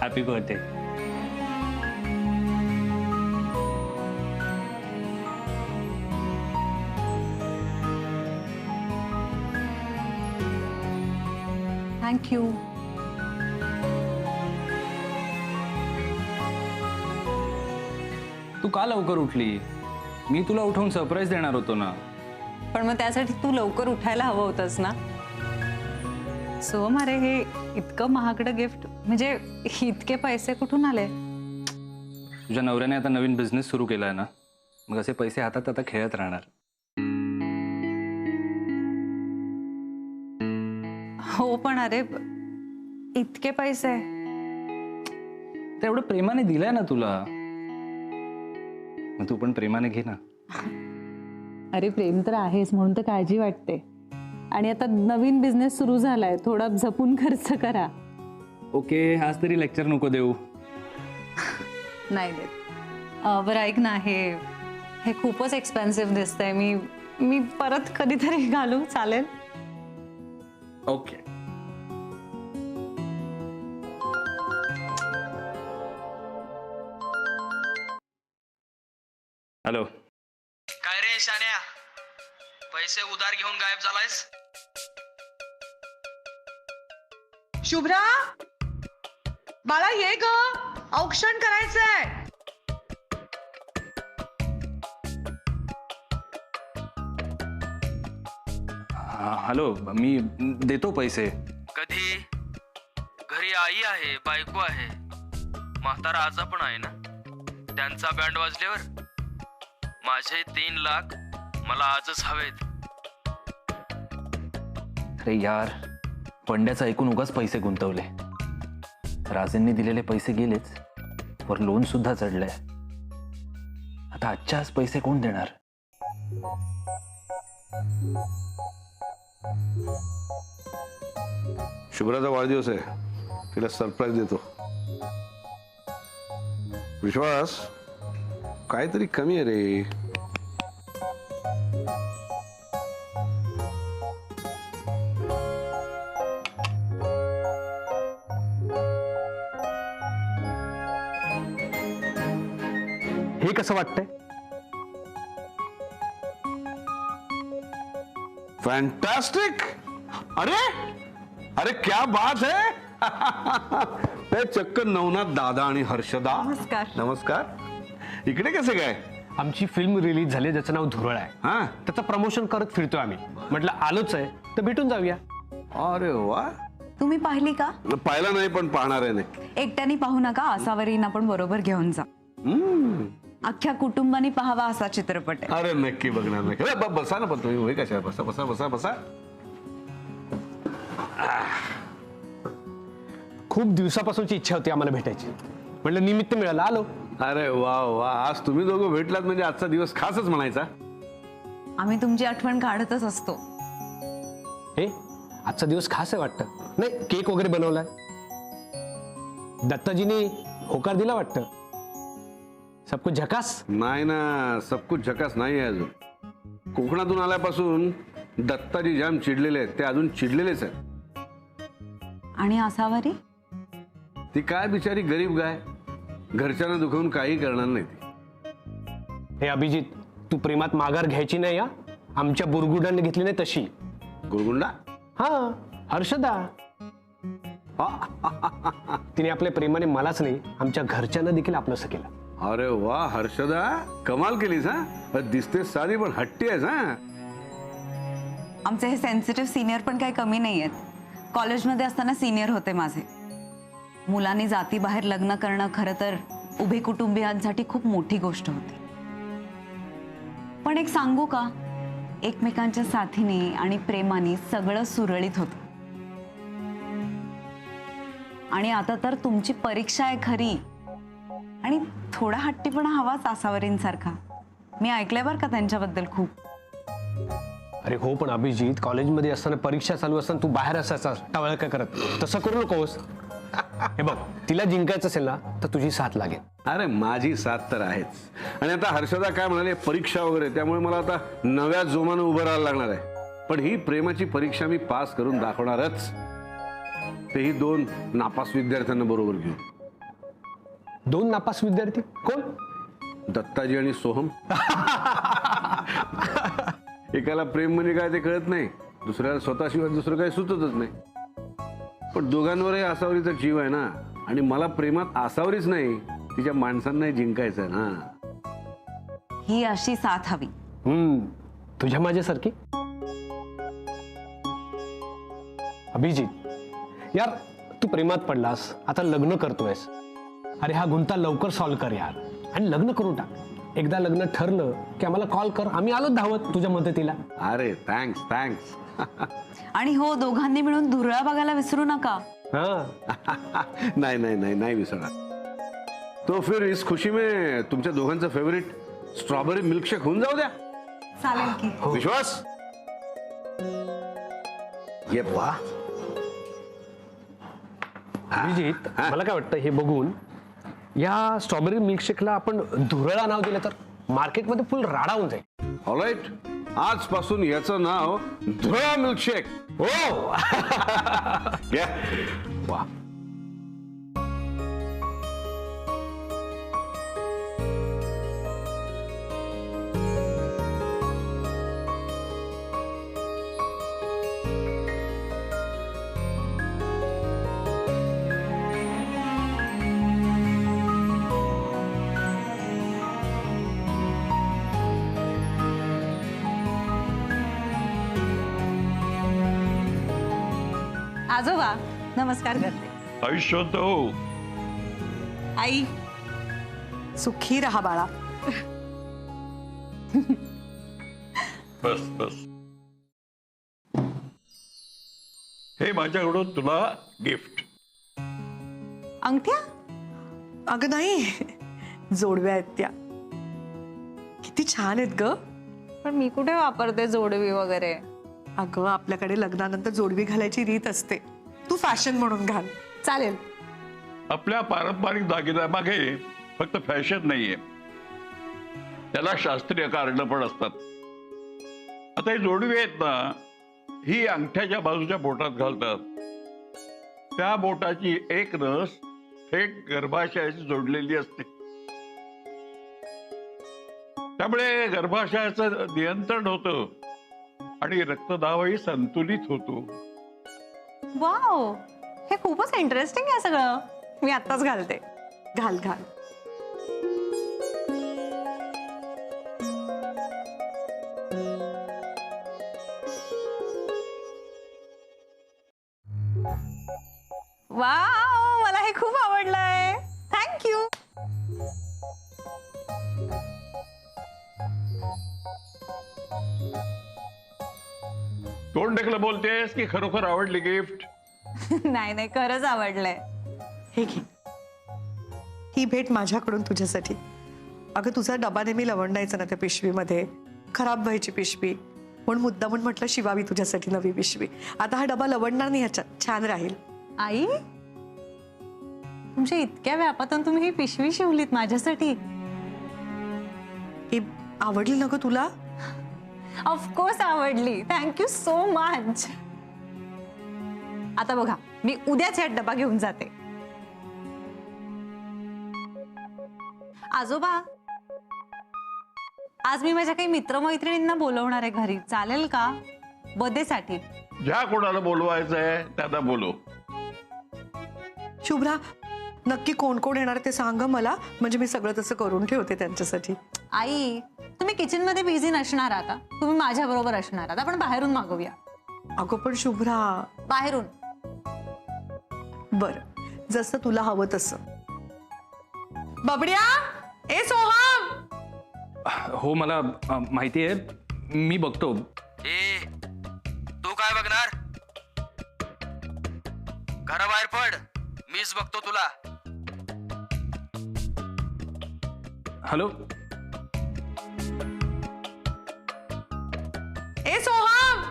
Happy birthday. Thank you. तू का लवकर उठली? मी तुला उठवून सरप्राईज देणार होतो ना. पण मग त्यासाठी तू लवकर उठायला हवं होतंस ना. सोहम, अरे हे इतकं महागडं गिफ्ट, म्हणजे इतके पैसे कुठून आले? तुझ्या नवऱ्याने आता नवीन बिझनेस सुरू केलाय ना, मग असे पैसे हातात आता खेळत राहणार. हो, पण अरे इतके पैसे ते एवढं प्रेमाने दिलंय ना तुला, मग तू पण प्रेमाने घे ना. अरे प्रेम तर आहेच म्हणून तर काळजी वाटते. आणि आता नवीन बिझनेस सुरू झालाय, थोडा जपून खर्च करा. ओके, आज तरी लेक्चर नको देऊ. नाही देत. बरं ऐक ना, हे खूपच एक्सपेन्सिव्ह दिसतंय. मी परत कधीतरी घालू, चालेल? ओके. हॅलो. काय रे शान्या, पैसे उधार घेऊन गायब झालायस? शुभ्रा, बाळा ये ग, औक्षण करायचंय. हॅलो, मी देतो पैसे. कधी? घरी आई आहे, बायको आहे, म्हातारा आजा पण आहे ना. त्यांचा बँड वाजल्यावर माझे 3 लाख मला आजच हवेत. अरे यार, पंड्याचं ऐकून उगाच पैसे गुंतवले. राजेंनी दिलेले पैसे गेलेच, वर लोन सुद्धा चढलंय. आता आजच्या आज पैसे कोण देणार? शुभ्राचा वाढदिवस आहे, तिला सरप्राईज देतो. विश्वास, काहीतरी कमी आहे रे. हे कसं वाटतंय? फैंटास्टिक. अरे अरे क्या बात है. ते चक्क नवनाथ दादा आणि हर्षदा. नमस्कार. नमस्कार. इकडे कसे काय? आमची फिल्म रिलीज झाली, ज्याचं नाव धुरळ आहे. हा, त्याचं प्रमोशन करत फिरतोय आम्ही. म्हटलं आलोच आहे तर भेटून जाऊया. अरे वा. तुम्ही पाहिली का? पाहिला नाही पण पाहणार आहे. एकट्याने पाहू नका, आसावरींना पण बरोबर घेऊन जा. अख्ख्या कुटुंबाने पाहावा असा चित्रपट आहे. अरे नक्की बघणार. नक्की. बसा ना, पण तुम्ही होय कशा. बसा बसा बसा बसा. खूप दिवसापासूनची इच्छा होती आम्हाला भेटायची. म्हटलं निमित्त मिळालं, आलो. अरे वा वा, आज तुम्ही दोघं भेटलात म्हणजे आजचा दिवस खासच म्हणायचा. आम्ही तुमची आठवण काढतच असतो. हे आजचा दिवस खास आहे वाटतं. नाही, केक वगैरे बनवलाय. दत्ताजीने होकार दिला वाटतं. सब कुछ झकास. नाही ना, सब कुछ झकास नाही आहे अजून. कोकणातून आल्यापासून दत्ताजी जाम चिडलेले आहेत. ते अजून चिडलेलेच आहेत. आणि आसावरी ती काय बिचारी गरीब गाय, घरच्यांना दुखवून काही करणार नाही ती. हे अभिजित, तू प्रेमात माघार घ्यायची नाही. या आमच्या बुरगुडाने घेतली नाही तशी. गुरगुंडा. हा, हर्षदा. तिने आपल्या प्रेमाने मलाच नाही, आमच्या घरच्यांना देखील आपलंसं केलं. अरे वा हर्षदा, कमाल केलीस हा. दिसते साधी पण हट्टी आहेस हा. आमचे हे सेन्सिटिव्ह सिनियर पण काही कमी नाही आहेत. कॉलेजमध्ये असताना सिनियर होते माझे. मुलांनी जातीबाहेर लग्न करणं खरं तर उभे कुटुंबियांसाठी खूप मोठी गोष्ट होती. पण एक सांगू का, एकमेकांच्या साथीने आणि प्रेमाने सगळं सुरळीत होतं. आणि आता तर तुमची परीक्षा आहे खरी, आणि थोडा हट्टीपणा हवाच आसावरींसारखा. मी ऐकलंय बरं का त्यांच्याबद्दल खूप. अरे हो, पण अभिजित, कॉलेजमध्ये असताना परीक्षा चालू असताना तू बाहेर असायचा टवळका करत. तसं करू नकोस. हे बघ, तिला जिंकायचं असेल ना तर तुझी साथ लागेल. अरे माझी साथ तर आहेच. आणि आता हर्षदा काय म्हणाले, परीक्षा वगैरे, त्यामुळे मला आता नव्या जोमानं उभं राहायला लागणार आहे. पण ही प्रेमाची परीक्षा मी पास करून दाखवणारच. तेही 2 नापास विद्यार्थ्यांना बरोबर घेऊन. 2 नापास विद्यार्थी कोण? दत्ताजी आणि सोहम. एकाला प्रेम म्हणजे काय ते कळत नाही, दुसऱ्याला स्वतःशिवाय दुसरं काही सुचतच नाही. पण दोघांवरही आसावरीचा जीव आहे ना, आणि मला प्रेमात आसावरीच नाही, तिच्या माणसांनाही जिंकायचं आहे ना. ही अशी साथ हवी. तुझ्या माझ्यासारखी. अभिजित यार, तू प्रेमात पडलास, आता लग्न करतोयस. अरे हा गुंता लवकर सॉल्व्ह कर यार, आणि लग्न करून टाक. एकदा लग्न ठरलं की आम्हाला कॉल कर, आम्ही आलो धावत तुझ्या मदतीला. अरे थँक्स. आणि हो, दोघांनी मिळून धुरळा बघायला विसरू नका. हा, नाही विसरणार. तो फिर इस खुशी में तुमच्या दोघांचं फेवरेट स्ट्रॉबेरी मिल्कशेक होऊन जाऊ द्या. चालेल की. विश्वास. ये वा. अभिजित, मला काय वाटतं हे बघून या स्ट्रॉबेरी मिल्कशेकला आपण धुरळा नाव दिलं तर मार्केटमध्ये फुल राडा होऊन जाईल. ऑलराईट, आजपासून याचं नाव धुळा मिल्कशेक. हो. घ्या. वा. आजोबा नमस्कार करते. आयुष्यात हो. आई सुखी राहा बाळा. बस बस. हे माझ्याकडून तुला गिफ्ट. अंगठ्या? अगं नाही, जोडव्या आहेत त्या. किती छान आहेत ग. पण मी कुठे वापरते जोडवी वगैरे. अगं आपल्याकडे लग्नानंतर जोडवी घालायची रीत असते, तू फॅशन म्हणून घाल. चालेल. आपल्या पारंपरिक दागिन्यामागे फक्त फॅशन नाहीये, त्याला शास्त्रीय कारण पण असतात. आता ही जोडवी आहेत ना, ही अंगठ्याच्या बाजूच्या बोटात घालतात. त्या बोटाची एक नस थेट गर्भाशयाशी जोडलेली असते, त्यामुळे गर्भाशयाचं नियंत्रण होतं आणि रक्तदाबही संतुलित होतो. वाव, हे खूपच इंटरेस्टिंग आहे सगळं. मी आत्ताच घालते. घाल घाल. वाव, मला हे खूप आवडलंय. थँक्यू. तोंड ढकलं बोलतेस की खरोखर आवडली गिफ्ट? नाही नाही, खरंच आवडलंय. हे घे, ही भेट माझ्याकडून तुझ्यासाठी. अगं तुझा डबा नेहमी लवंडायचा ना त्या पिशवीमध्ये, खराब व्हायची पिशवी, म्हणून मुद्दामून म्हटलं शिवावी तुझ्यासाठी नवी पिशवी. आता हा डबा लवंडणार नाही, ह्याच्यात छान राहील. आई, तुमच्या इतक्या व्यापातून तुम्ही ही पिशवी शिवलीत माझ्यासाठी. ही आवडली ना ग तुला? ऑफकोर्स आवडली. Thank you so much. आता बघा, मी उद्याच ह्यात डबा घेऊन जाते. आजोबा, आज मी माझ्या काही मित्रमैत्रिणींना बोलवणार आहे घरी. चालेल का? बर्थडे साठी. ज्या कोणाला बोलवायचंय त्यांना बोलव. शुभ्रा, नक्की कोण कोण येणार ते सांग मला, म्हणजे मी सगळं तसं करून ठेवते त्यांच्यासाठी. आई, तुम्ही किचन मध्ये बिझी नसणार आता, तुम्ही माझ्या बरोबर असणार. आता आपण बाहेरून मागवूया. अगं पण शुभ्रा. बाहेरून. बर, जसं तुला हवं तसं. बबड्या, ए सोहम. हो, मला माहिती आहे, मी बघतो. ए, तू काय बघणार? घराबाहेर पड, मीच बघतो तुला. हॅलो. ए सोहम.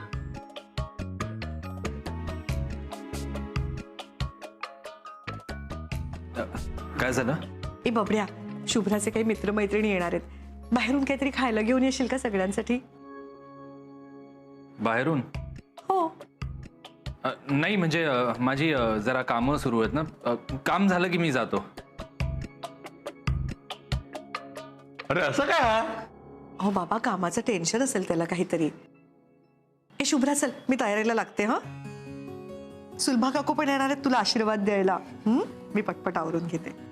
काय झालं? ए बबड्या, शुभ्राचे काही मित्रमैत्रिणी येणार आहेत. बाहेरून काहीतरी खायला घेऊन येशील का सगळ्यांसाठी? बाहेरून? हो. नाही म्हणजे माझी जरा कामं सुरू आहेत ना. काम झालं की मी जातो. अरे असं काय? अहो बाबा, कामाचं टेन्शन असेल त्याला काहीतरी. ए शुभ्रा, चल मी तयारीला लागते. हा, सुलभा काकू पण येणार आहेत तुला आशीर्वाद द्यायला. मी पटपट आवरून घेते.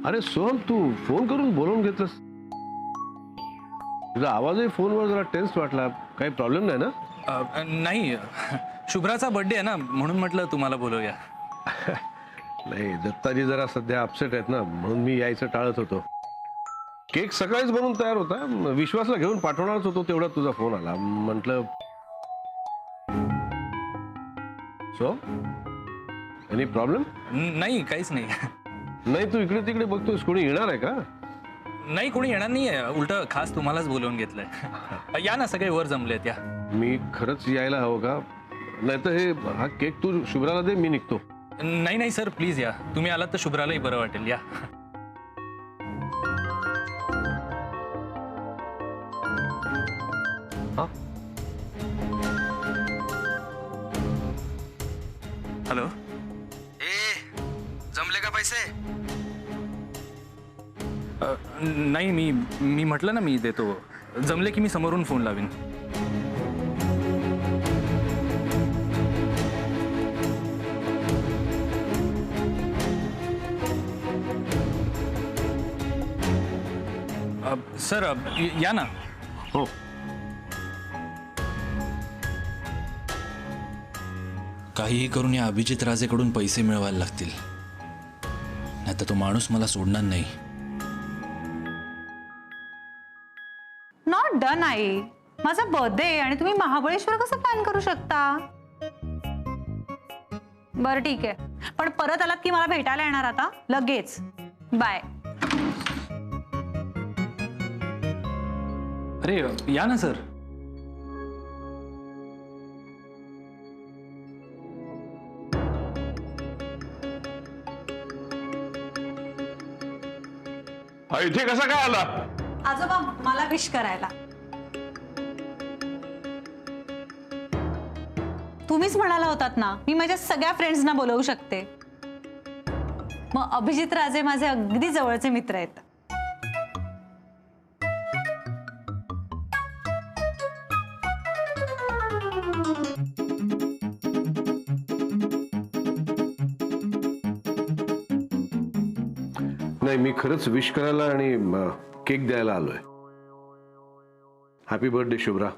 अरे सोहम, तू फोन करून बोलवून घेतलंस. तुझा आवाजही फोनवर जरा टेन्स वाटला. काही प्रॉब्लेम नाही ना? नाही, शुभ्राचा बर्थडे आहे ना, म्हणून म्हटलं तुम्हाला बोलवूया. नाही, दत्ताजी जरा सध्या अपसेट आहेत ना, म्हणून मी यायचं टाळत होतो. केक सकाळीच बनवून तयार होता. विश्वासला घेऊन पाठवणारच होतो, तेवढ्यात तुझा फोन आला. म्हटलं सो एनी प्रॉब्लेम? नाही, काहीच नाही. नाही, तू इकडे तिकडे बघतोस. कोणी येणार आहे का? नाही, कोणी येणार नाहीये. उलट खास तुम्हालाच बोलवून घेतलंय. या ना, सगळे वर जमलेत. या. मी खरंच यायला हवं का? नाहीतर हा केक तू शुभ्राला दे, मी निघतो. नाही सर, प्लीज या. तुम्ही आलात तर शुभ्रालाही बरं वाटेल. या. हॅलो. जमले का पैसे? नाही, मी म्हटलं ना, मी देतो. जमले की मी समोरून फोन लावीन. सर, या ना. हो. काहीही करून या अभिजित राजेकडून पैसे मिळवायला लागतील, नाहीतर तो माणूस मला सोडणार नाही. Not done I. माझा बर्थडे आणि तुम्ही महाबळेश्वर कसं प्लॅन करू शकता? बरं ठीक आहे, पण परत आलात की मला भेटायला येणार आता लगेच. बाय. अरे या ना सर. हा इथे कसा काय आला? आजोबा, मला विश करायला. तुम्हीच म्हणाला होतात ना, मी माझ्या सगळ्या फ्रेंड्सना बोलवू शकते. मग अभिजित राजे माझे अगदी जवळचे मित्र आहेत. नाही, मी खरंच विश करायला आणि केक द्यायला आलोय. Happy birthday Shubhra.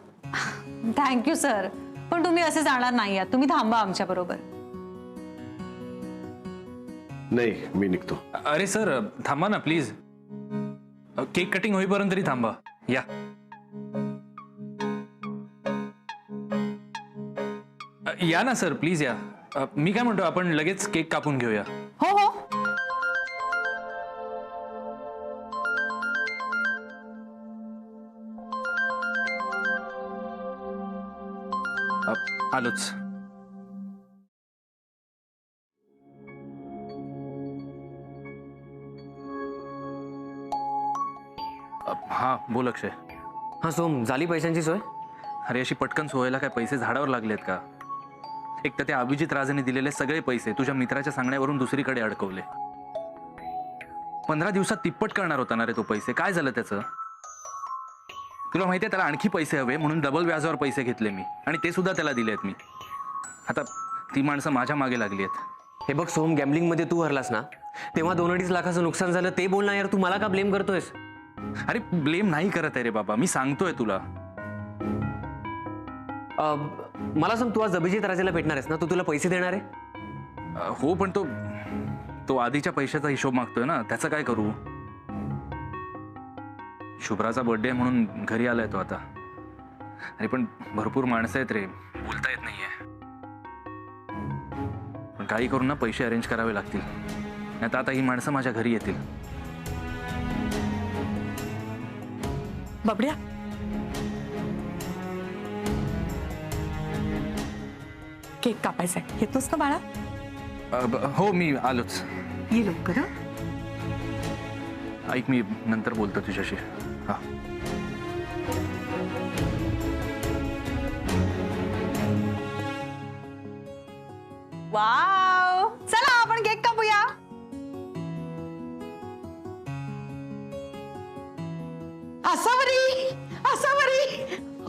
Thank you sir, पण तुम्ही असे जाणार नाही आहात. तुम्ही थांबा आमच्या बरोबर. नाही, मी निघतो. अरे सर, थांबा ना प्लीज. केक कटिंग होईपर्यंत तरी थांबा. या. या ना सर, प्लीज या. मी काय म्हणतो, आपण लगेच केक कापून घेऊया. हो हो. आलोच. हा बोल अक्षय. हा सोम, झाली पैशांची सोय? अरे अशी पटकन सोयला काय पैसे झाडावर लागलेत का? एक तर त्या अभिजित राजेने दिलेले सगळे पैसे तुझ्या मित्राच्या सांगण्यावरून दुसरीकडे अडकवले. 15 दिवसात तिप्पट करणार होता ना रे तो पैसे. काय झालं त्याचं? तुला माहितीये, त्याला आणखी पैसे हवे म्हणून डबल व्याजावर पैसे घेतले मी, आणि ते सुद्धा त्याला दिलेत मी. आता ती माणसं माझ्या मागे लागली आहेत. हे बघ सोम, गॅम्बलिंग मध्ये तू हरलास ना, तेव्हा 2-2.5 लाखाचं नुकसान झालं. ते बोल ना यार, तू मला का ब्लेम करतोयस? अरे ब्लेम नाही करत आहे रे बाबा, मी सांगतोय तुला. मला सांग, तू आज अभिजित राजेला भेटणार आहेस ना? तुला पैसे देणार आहे? हो, पण तो आधीच्या पैशाचा हिशोब मागतोय ना, त्याचं काय करू? शुभ्राचा बर्थडे म्हणून घरी आलाय तो आता. अरे पण भरपूर माणसं आहेत रे, बोलता येत नाहीये. पण काही करून ना पैसे अरेंज करावे लागतील, आता ही माणसं माझ्या घरी येतील. बबड्या, केक कापायचा आहे. येतोस ना बाळा? हो, मी आलोच. ये लवकर हं? ऐक, मी नंतर बोलतो तुझ्याशी. हा. वाव, चला आपण केक कापूया. असावरी असावरी,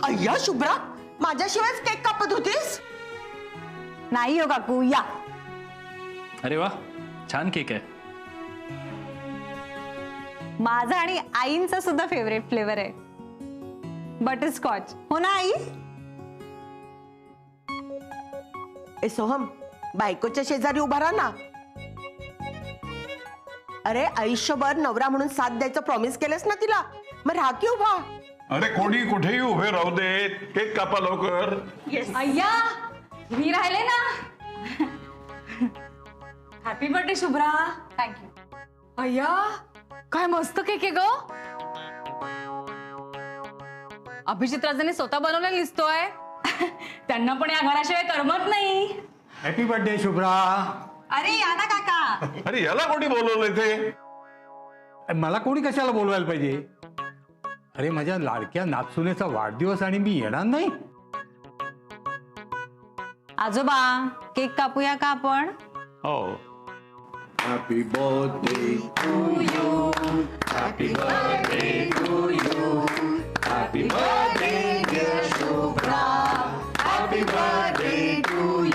अय्या शुभ्रा, माझ्याशिवायच केक कापत होतीस? नाही हो काकू, या. अरे वा, छान केक आहे. माझा आणि आईंचा सुद्धा फेवरेट फ्लेवर आहे, बटरस्कॉच. हो ना आई? ए सोहम, बायकोच्या शेजारी उभा राहा ना. अरे आयुष्यभर नवरा म्हणून साथ द्यायचं प्रॉमिस केलंस ना तिला, मग राहा की उभा. अरे कोणी कुठेही उभे राहू देत, केक कापा लवकर. अय्या, मी राहिले ना. Happy birthday Shubhra. थँक्यू. अय्या, काय मस्त केक आहे ग. अभिजित राजाने स्वतः बनवलेला दिसतोय. त्यांना पण या घराशिवाय करमत नाही. Happy birthday Shubhra. अरे या ना काका. अरे याला कोणी बोलवलंय ते? मला कोणी कशाला बोलवायला पाहिजे? अरे माझ्या लाडक्या नातसुनेचा वाढदिवस आणि मी येणार नाही? आजोबा, केक कापूया का आपण? हो. Happy birthday to you, happy birthday to you, happy birthday dear Shubhra, happy birthday to you.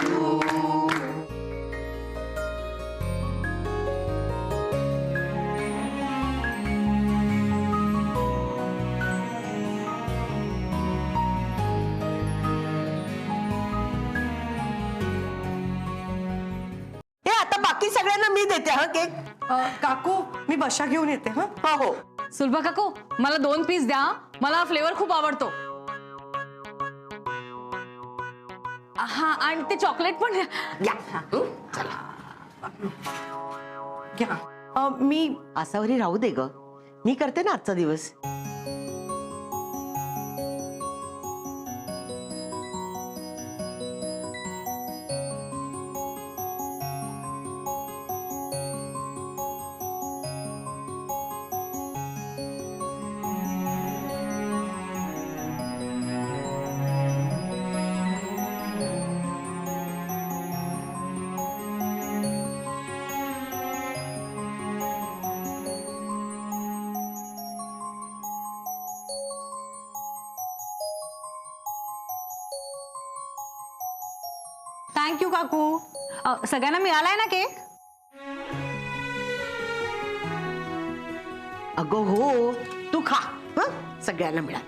हे आता बाकी सगळ्यांना मी देते हा केक. काकू, मी बशा घेऊन येते. हा हो हो. सुलभा काकू, मला 2 पीस द्या. मला फ्लेवर खूप आवडतो. हा, आणि ते चॉकलेट पण द्या. या हं, चला. घ्या. मी असावरी राहू दे ग, मी करते ना आजचा दिवस. थँक्यू काकू. सगळ्यांना मिळालाय ना केक? अगं हो, तू खा हं, सगळ्यांना मिळा.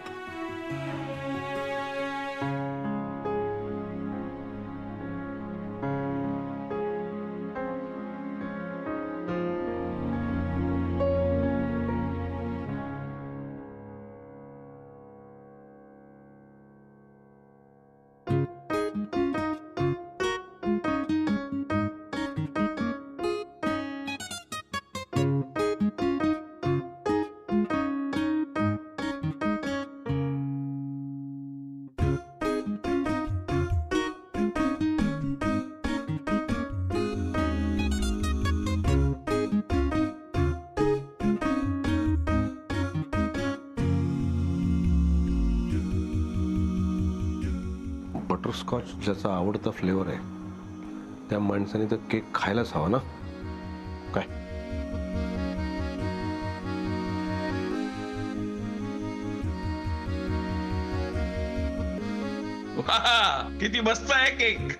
बटरस्कॉच ज्याचा आवडता फ्लेवर आहे त्या माणसाने तर केक खायलाच हवा ना. काय वा, किती मस्त आहे केक.